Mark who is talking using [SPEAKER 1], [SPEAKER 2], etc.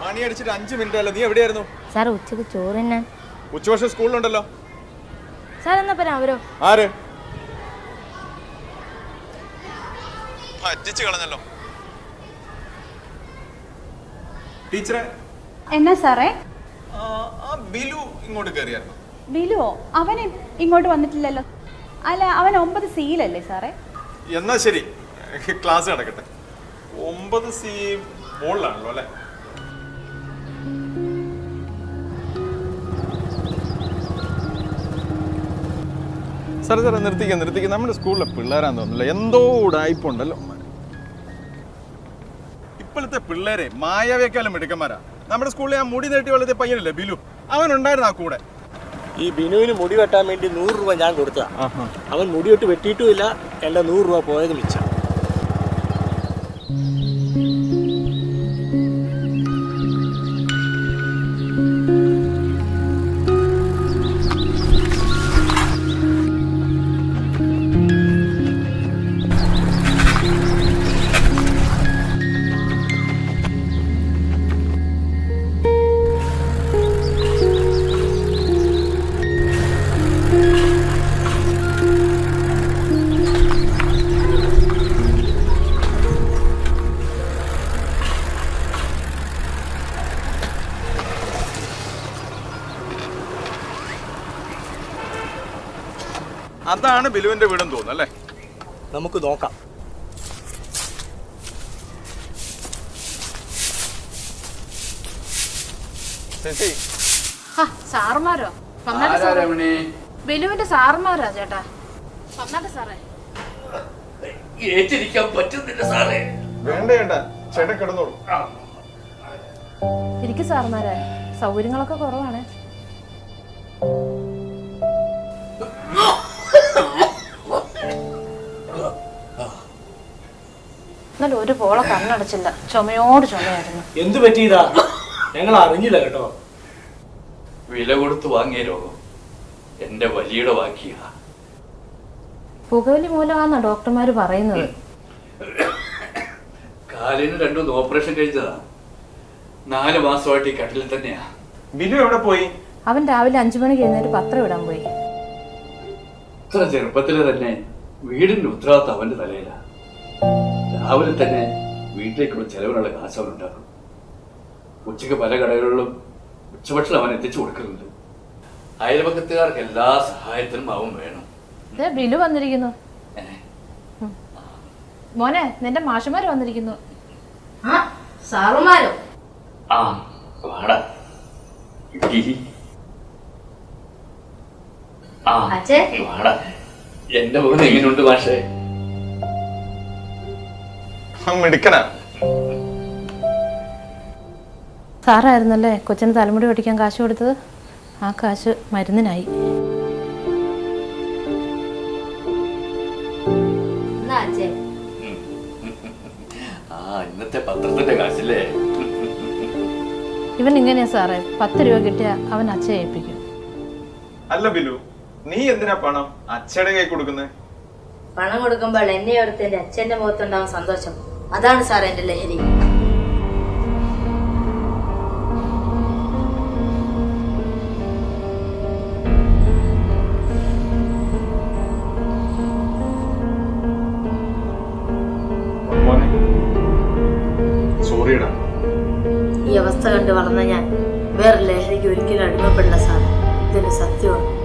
[SPEAKER 1] മണി അടിച്ചിട്ട് 5 മിനിറ്റ് അല്ലോ. നീ എവിടെയായിരുന്നു?
[SPEAKER 2] സാർ ഉച്ചക്ക് ചോറ് തന്നെ.
[SPEAKER 1] ഉച്ചവർഷം സ്കൂളിലുണ്ടല്ലോ.
[SPEAKER 2] സാർ എന്നാ പറയാ അവരോ?
[SPEAKER 1] ആര് പറ്റിച്ചു കളഞ്ഞല്ലോ ടീച്ചറെ.
[SPEAKER 3] എന്നാ സാറേ?
[SPEAKER 1] ബിലു ഇങ്ങോട്ട് കയറിയായിരുന്നു.
[SPEAKER 3] ബിലുവോ? അവൻ ഇങ്ങോട്ട് വന്നിട്ടില്ലല്ലോ. അല്ല, അവൻ 9C സാറേ.
[SPEAKER 1] എന്നാ ശരി, ക്ലാസ് നടക്കട്ടെ. 9C മുകളിലാണല്ലോ അല്ലേ? സാറേ സാറേ നിർത്തിക്കുക. നമ്മുടെ സ്കൂളിലെ പിള്ളേരാന്ന് തോന്നുന്നില്ല, എന്തോ ഉടായ്പുണ്ടല്ലോ. ഇപ്പോഴത്തെ പിള്ളേരെ മായാവേക്കാളും മിടുക്കന്മാരാ. നമ്മുടെ സ്കൂളിൽ ആ മുടി നീട്ടി വളർത്തിയ പയ്യനല്ലേ ബിലു, അവനുണ്ടായിരുന്നു ആ കൂടെ.
[SPEAKER 4] ഈ ബിനുവിന് മുടി വെട്ടാൻ വേണ്ടി 100 രൂപ ഞാൻ കൊടുത്തതാ. അവൻ മുടി വെട്ട് വെട്ടിയിട്ടുമില്ല. എൻ്റെ 100 രൂപ പോയത് മിച്ചം.
[SPEAKER 1] അതാണ് ബിലുവിന്റെ വീടെന്ന് തോന്നുന്നു അല്ലേ?
[SPEAKER 4] നമുക്ക് നോക്കാം.
[SPEAKER 2] സാറുമാരോ? ബിലുവിന്റെ സാറുമാരാ ചേട്ടാ. സാറേ
[SPEAKER 5] ഏറ്റിരിക്കാൻ പറ്റുന്നില്ല സാറേ.
[SPEAKER 1] വേണ്ട ചേട്ടൻ കിടന്നോളൂ.
[SPEAKER 2] ഇരിക്കും സാറുമാരെ, സൗകര്യങ്ങളൊക്കെ കുറവാണ്. എന്നാലും ഒരു പോളെ കണ്ണടച്ചില്ല, ചുമയായിരുന്നു.
[SPEAKER 4] എന്തു പറ്റിയതാ? ഞങ്ങൾ അറിഞ്ഞില്ല കേട്ടോ.
[SPEAKER 5] വില കൊടുത്ത് വാങ്ങിയ രോഗം എന്റെ വലിയുടെ ബാക്കിയാ.
[SPEAKER 2] പുകവലി മൂലമാണെന്നാ ഡോക്ടർമാര് പറയുന്നത്.
[SPEAKER 5] കാലിന് 2 ഓപ്പറേഷൻ കഴിച്ചതാ. 4 മാസമായിട്ട് ഈ കട്ടിലിൽ തന്നെയാ.
[SPEAKER 1] ബിലു എവിടെ പോയി?
[SPEAKER 2] അവൻ രാവിലെ 5 മണിക്ക് എഴുന്നേറ്റ് പത്രം ഇടാൻ പോയി.
[SPEAKER 5] ഇത്ര ചെറുപ്പത്തില് തന്നെ വീടിന്റെ ഉത്തരവാദിത്തം അവന്റെ തലയിലാ. രാവിലെ തന്നെ വീട്ടിലേക്കുള്ള ചെലവിനുള്ള കാശ് അവൻ ഉണ്ടാക്കും. ഉച്ചയ്ക്ക് പല കടകളിലും ഉച്ചഭക്ഷണം അവൻ എത്തിച്ചു കൊടുക്കുന്നുണ്ട്. അയൽപക്കത്തുകാർക്ക് എല്ലാ സഹായത്തിനും അവൻ വേണം.
[SPEAKER 2] ബിലു വന്നിരിക്കുന്നു. മോനെ, നിന്റെ മാഷുമാര് വന്നിരിക്കുന്നു. സാറുമാരോ?
[SPEAKER 5] ആ വാടാ. വാടാ. എന്റെ മുഖം എങ്ങനെയുണ്ട് മാഷേ?
[SPEAKER 1] മിടുക്കനാ.
[SPEAKER 2] സാറായിരുന്നല്ലേ കൊച്ചിന് തലമുടി വെട്ടിക്കാൻ കാശ് കൊടുത്തത്? ആ കാശ് മരുന്നിനായി.
[SPEAKER 5] ഇന്നത്തെ പത്രത്തിന്റെ കാശല്ലേ?
[SPEAKER 2] ഇവൻ ഇങ്ങനെയാ സാറേ, 10 രൂപ കിട്ടിയ അവൻ അച്ഛയെ ഏൽപ്പിക്കും.
[SPEAKER 1] അല്ല ബിലു, നീ എന്തിനാ പണം അച്ഛയുടെ കൈ കൊടുക്കുന്നത്?
[SPEAKER 6] പണം കൊടുക്കുമ്പോൾ എന്നെ ഓർത്ത് എന്റെ അച്ഛന്റെ മുഖത്തുണ്ടാവും സന്തോഷം. അതാണ് സാർ എന്റെ ലഹരി. ഈ അവസ്ഥ കണ്ട് വളർന്ന ഞാൻ വേറെ ലഹരിക്ക് ഒരിക്കലും അടിമപ്പെടില്ല സാർ. ഇതൊരു സത്യമാണ്.